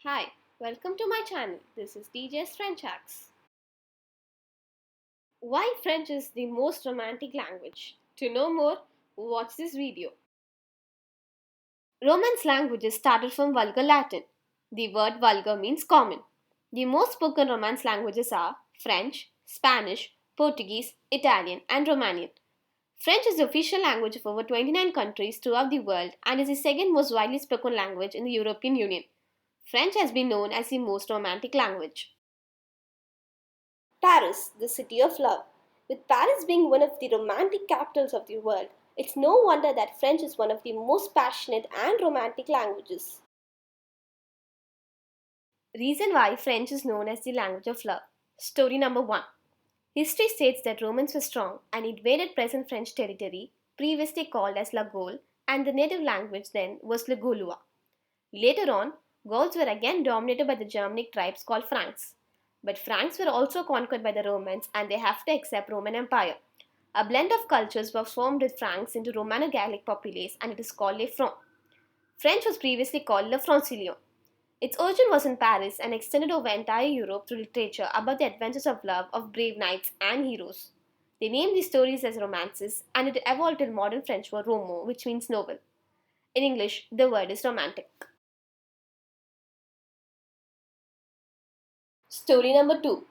Hi, welcome to my channel. This is DJ's French Hacks. Why French is the most romantic language? To know more, watch this video. Romance languages started from Vulgar Latin. The word vulgar means common. The most spoken Romance languages are French, Spanish, Portuguese, Italian, and Romanian. French is the official language of over 29 countries throughout the world and is the second most widely spoken language in the European Union. French has been known as the most romantic language. Paris, the city of love. With Paris being one of the romantic capitals of the world, it's no wonder that French is one of the most passionate and romantic languages. Reason why French is known as the language of love. Story number 1. History states that Romans were strong and invaded present French territory, previously called as La Gaule, and the native language then was Le Gaulois. Later on, Gauls were again dominated by the Germanic tribes called Franks. But Franks were also conquered by the Romans and they have to accept Roman Empire. A blend of cultures was formed with Franks into Romano-Gallic populace and it is called Le Franc. French was previously called Le Francilion. Its origin was in Paris and extended over entire Europe through literature about the adventures of love of brave knights and heroes. They named these stories as romances and it evolved till modern French word roman, which means novel. In English, the word is romantic. Story number 2.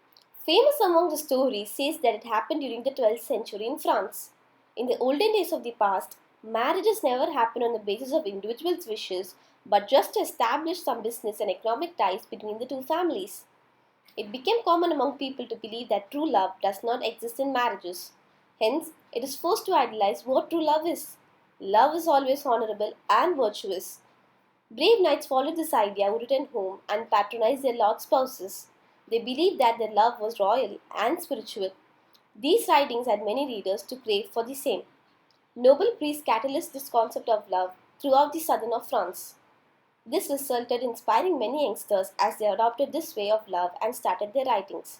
Famous among the stories says that it happened during the 12th century in France. In the olden days of the past, marriages never happened on the basis of individuals' wishes but just to establish some business and economic ties between the two families. It became common among people to believe that true love does not exist in marriages. Hence, it is forced to idealize what true love is. Love is always honorable and virtuous. Brave knights followed this idea who returned home and patronized their lost spouses. They believed that their love was royal and spiritual. These writings had many readers to crave for the same. Noble priests catalyzed this concept of love throughout the southern of France. This resulted in inspiring many youngsters as they adopted this way of love and started their writings.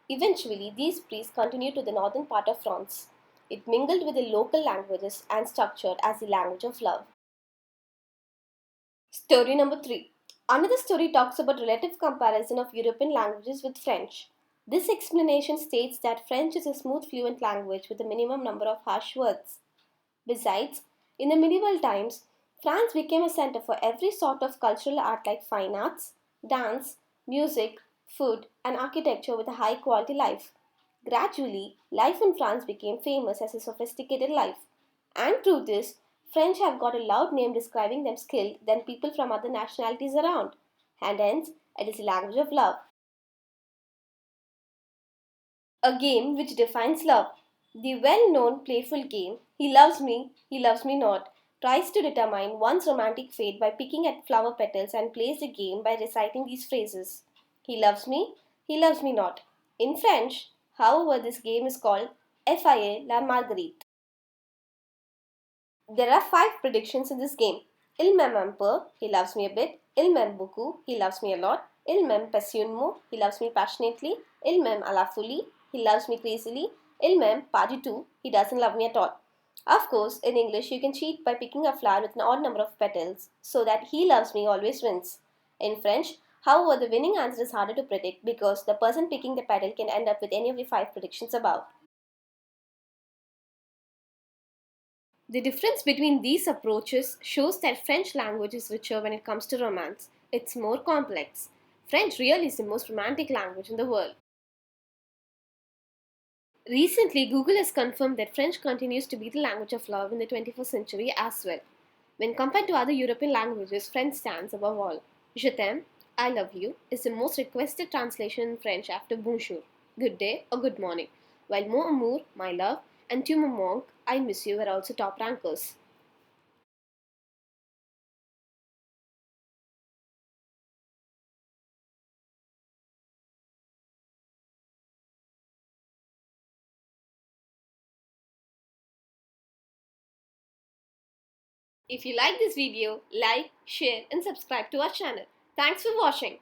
Eventually, these priests continued to the northern part of France. It mingled with the local languages and structured as the language of love. Story number 3. Another story talks about relative comparison of European languages with French. This explanation states that French is a smooth, fluent language with a minimum number of harsh words. Besides, in the medieval times, France became a center for every sort of cultural art like fine arts, dance, music, food, and architecture with a high quality life. Gradually, life in France became famous as a sophisticated life. And through this, French have got a loud name describing them skilled than people from other nationalities around. And hence, it is a language of love. A game which defines love. The well known playful game, He Loves Me Not, tries to determine one's romantic fate by picking at flower petals and plays the game by reciting these phrases He Loves Me Not. In French, however, this game is called Fia la Marguerite. There are 5 predictions in this game. Il m'aime un peu, he loves me a bit. Il m'aime beaucoup, he loves me a lot. Il m'aime passionnément, he loves me passionately. Il m'aime à la folie, he loves me crazily. Il m'aime pas du tout, he doesn't love me at all. Of course, in English, you can cheat by picking a flower with an odd number of petals so that he loves me always wins. In French, however, the winning answer is harder to predict because the person picking the petal can end up with any of the 5 predictions above. The difference between these approaches shows that French language is richer when it comes to romance. It's more complex. French really is the most romantic language in the world. Recently, Google has confirmed that French continues to be the language of love in the 21st century as well. When compared to other European languages, French stands above all. Je t'aime, I love you, is the most requested translation in French after bonjour, good day or good morning, while mon amour, my love, and tu me manques, I miss you were also top rankers. If you like this video, like, share and subscribe to our channel. Thanks for watching.